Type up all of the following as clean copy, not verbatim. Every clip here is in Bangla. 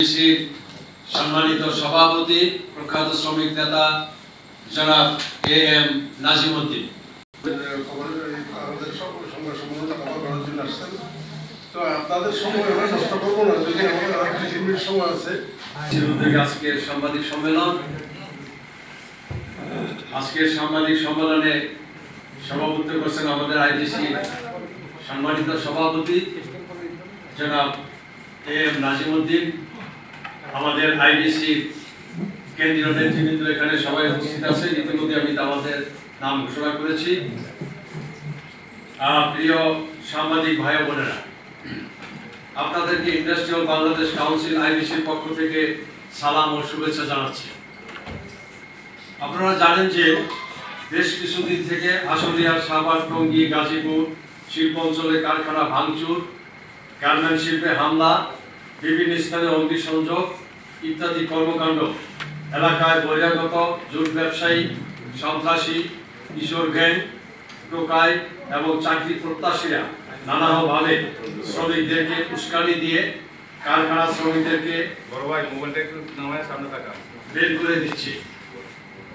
আইবিসির সম্মানিত সভাপতি প্রখ্যাত শ্রমিক নেতা জনাব এম নাজিম উদ্দিন আপনাদের সময় নষ্ট করবো না, যদি আমাদের 2 মিনিট সময় আছে। আজকের সাংবাদিক সম্মেলন, আজকের সাংবাদিক সম্মেলনে সভাপতিত্ব করছেন আমাদের আইবিসি সম্মানিত সভাপতি জনাব এম নাজিম উদ্দিন। আমাদের আইবিসি কেন্দ্রীয় নেতৃবৃন্দ এখানে সবাই উপস্থিত আছে, ইতিমধ্যে আমি আমাদের নাম ঘোষণা করেছি। প্রিয় সাংবাদিক ভাই বোনেরা, আপনাদেরকে ইন্ডাস্ট্রিয়াল বাংলাদেশ কাউন্সিল আইবিসির পক্ষ থেকে সালাম ও শুভেচ্ছা জানাচ্ছি। আপনারা জানেন যে বেশ কিছুদিন থেকে আশুলিয়ার সাভার, টঙ্গী, গাজীপুর শিল্প অঞ্চলে কারখানা ভাঙচুর, গার্মেন্ট শিল্পে হামলা, বিভিন্ন স্থানে অগ্নিসংযোগ ইত্যাদি কর্মকাণ্ড, এলাকায় বহিরাগত জুট ব্যবসায়ী, সন্ত্রাসী, কিশোর গ্যাং, টোকাই এবং চাকরি প্রত্যাশীরা নানাভাবে শ্রমিকদেরকে উস্কানি দিয়ে কারখানা শ্রমিকদেরকে বের করে দিচ্ছে,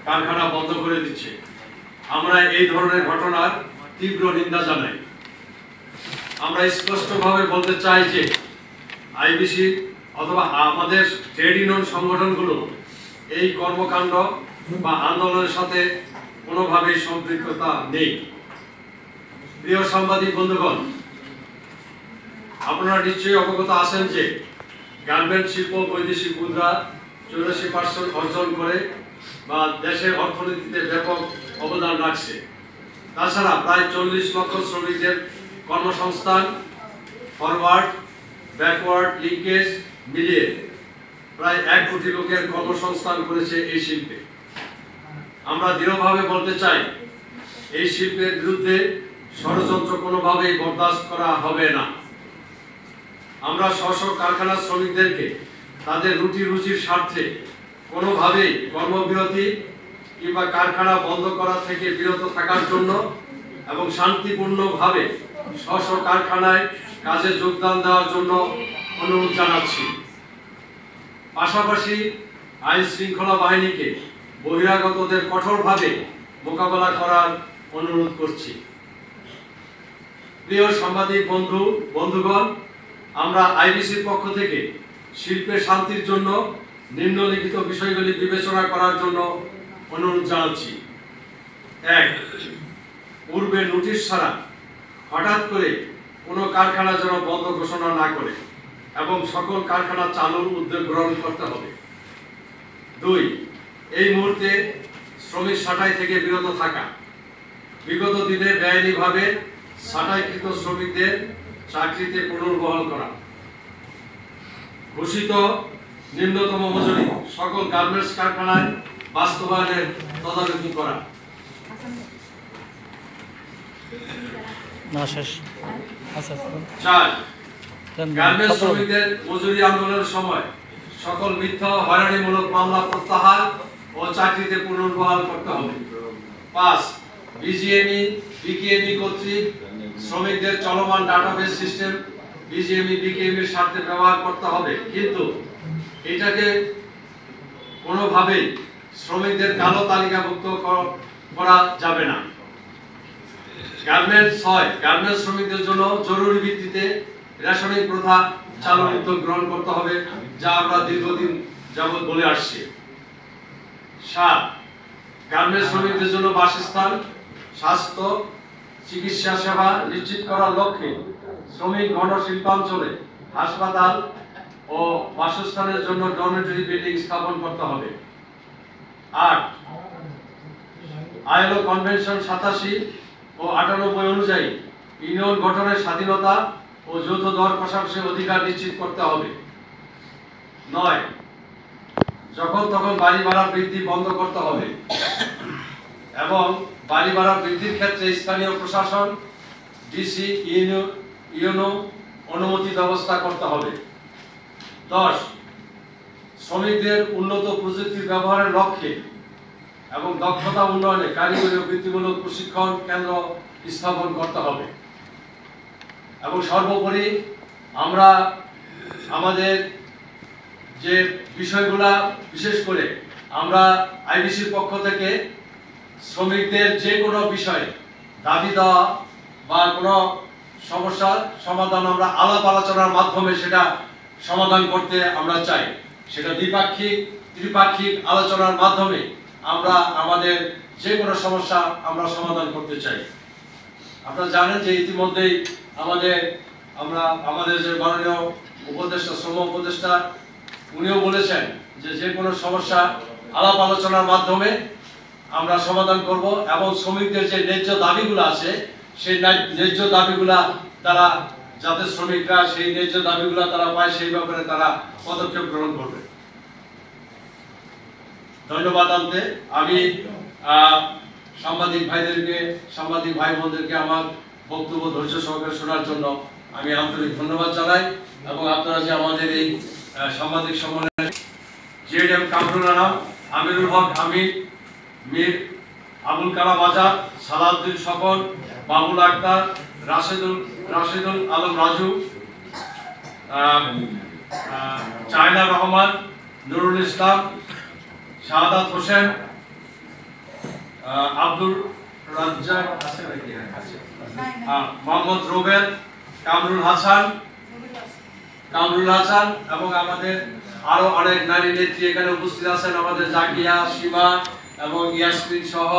কারখানা বন্ধ করে দিচ্ছে। আমরা এই ধরনের ঘটনার তীব্র নিন্দা জানাই। আমরা স্পষ্টভাবে বলতে চাই যে আইবিসি অথবা আমাদের ট্রেড ইউনিয়ন সংগঠনগুলো এই কর্মকাণ্ড বা আন্দোলনের সাথে কোনোভাবেই সম্পৃক্ততা নেই। প্রিয় সাংবাদিক বন্ধুগণ, আপনারা নিশ্চয়ই অবগত আছেন যে গার্মেন্ট শিল্প বৈদেশিক মুদ্রা 84% অর্জন করে বা দেশের অর্থনীতিতে ব্যাপক অবদান রাখছে। তাছাড়া প্রায় 40 লক্ষ শ্রমিকদের কর্মসংস্থান, ফরওয়ার্ড ব্যাকওয়ার্ড লিঙ্কেজ মিলিয়ে প্রায় 1 কোটি লোকের কর্মসংস্থান করেছে এই শিল্পে। আমরা দৃঢ়ভাবে বলতে চাই, এই শিল্পের বিরুদ্ধে ষড়যন্ত্র কোনোভাবেই বরদাস্ত করা হবে না। আমরা স্ব কারখানা শ্রমিকদেরকে তাদের রুটি রুজির স্বার্থে কোনোভাবেই কর্মবিরতি কিংবা কারখানা বন্ধ করা থেকে বিরত থাকার জন্য এবং শান্তিপূর্ণভাবে স্ব কারখানায় কাজে যোগদান দেওয়ার জন্য অনুরোধ জানাচ্ছি। পাশাপাশি আইন শৃঙ্খলা বাহিনীকে বহিরাগতদের কঠোরভাবে মোকাবেলা করার অনুরোধ করছি। প্রিয় সাংবাদিক বন্ধুগণ, আমরা আইবিসির পক্ষ থেকে শিল্পের শান্তির জন্য নিম্নলিখিত বিষয়গুলি বিবেচনা করার জন্য অনুরোধ জানাচ্ছি। 1. পূর্বে নোটিশ ছাড়া হঠাৎ করে কোনো কারখানা যেন বন্ধ ঘোষণা না করে এবং সকল কারখানা চালুর উদ্যোগ গ্রহণ করতে হবে। 2. এই মুহূর্তে শ্রমিক ছাঁটাই থেকে বিরত থাকা। বিগত দিনে বেআইনিভাবে ছাঁটাইকৃত শ্রমিকদের চাকরিতে পুনর্বহাল করা। ঘোষিত নিম্নতম মজুরি সকল গার্মেন্টস কারখানায় বাস্তবায়নের তদারকি করা। 4. গার্মেন্টস শ্রমিকদের মজুরি আন্দোলনের সময় সকল মিথ্যা ও হয়রানিমূলক মামলা প্রত্যাহার ও চাকরিতে পুনর্বহাল করতে হবে। 5. বিজিএমই বিকেএমই কর্তৃক শ্রমিকদের চলমান ডাটাবেস সিস্টেম বিজিএমই বিকেএমইর সাথে ব্যবহার করতে হবে, কিন্তু এটাকে কোনোভাবেই শ্রমিকদের কালো তালিকাভুক্ত করা যাবে না। গার্মেন্টস শ্রমিকদের জন্য জরুরি ভিত্তিতে রেশনিং প্রথা চালুর উদ্যোগ গ্রহণ করতে হবে, যা আমরা দীর্ঘদিন যাবৎ বলে আসছি। 7. গার্মেন্টস শ্রমিকদের জন্য বাসস্থান, স্বাস্থ্য, চিকিৎসা সেবা নিশ্চিত করার লক্ষ্যে শ্রমিক ঘন শিল্পাঞ্চলে হাসপাতাল ও বাসস্থানের জন্য ডরমেটরি বিল্ডিং স্থাপন করতে হবে। 8. আইএলও কনভেনশন 87 ও 98 অনুযায়ী ইউনিয়ন গঠনের স্বাধীনতা ও যৌথ দর কষাকষির অধিকার নিশ্চিত করতে হবে। 9. যখন তখন বাড়ি ভাড়া বৃদ্ধি বন্ধ করতে হবে এবং বাড়ি ভাড়া বৃদ্ধির ক্ষেত্রে স্থানীয় প্রশাসন, ডিসি, ইউনো অনুমতি ব্যবস্থা করতে হবে। 10. শ্রমিকদের উন্নত প্রযুক্তির ব্যবহারের লক্ষ্যে এবং দক্ষতা উন্নয়নে কারিগরি ও বৃত্তিমূলক প্রশিক্ষণ কেন্দ্র স্থাপন করতে হবে। এবং সর্বোপরি আমরা আমাদের যে বিষয়গুলা বিশেষ করে আমরা আইবিসির পক্ষ থেকে শ্রমিকদের যে কোনো বিষয়ে দাবি দেওয়া বা কোনো সমস্যার সমাধান আমরা আলাপ আলোচনার মাধ্যমে সেটা সমাধান করতে আমরা চাই। সেটা দ্বিপাক্ষিক ত্রিপাক্ষিক আলোচনার মাধ্যমে আমরা আমাদের যে কোনো সমস্যা আমরা সমাধান করতে চাই। আপনারা জানেন যে ইতিমধ্যেই আমাদের যে মাননীয় উপদেষ্টা শ্রম উপদেষ্টা উনিও বলেছেন যে যে কোনো সমস্যা আলাপ আলোচনার মাধ্যমে আমরা সমাধান করব এবং শ্রমিকদের যে ন্যায্য দাবিগুলো আছে সেই ন্যায্য দাবিগুলা তারা যাতে শ্রমিকরা সেই ন্যায্য দাবিগুলা তারা পায় সেই ব্যাপারে তারা পদক্ষেপ গ্রহণ করবে। ধন্যবাদ আনতে আমি সাংবাদিক ভাই বোনদেরকে আমার বক্তব্য ধৈর্য সহকারে শোনার জন্য আমি আন্তরিক ধন্যবাদ জানাই এবং আপনারা যে আমাদের এই সাংবাদিক সম্মেলনে জেএম কামরুল আলম, আমিরুল হক আমির, মীর আবুল কালাম আজাদ, সালাউদ্দিন স্বপন, বাবুল আক্তার, রাশেদুল আলম রাজু, চায়না রহমান, নুরুল ইসলাম, শাহাদাত হোসেন, আব্দুল রাজ্জাক, মোহাম্মদ রুবেল, কামরুল হাসান এবং আমাদের আরো অনেক নারী নেত্রী এখানে উপস্থিত আছেন, আমাদের জাকিয়া, সীমা এবং ইয়াসমিন সহ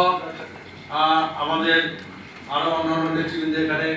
আমাদের আরো অন্যান্য নেতৃবৃন্দ এখানে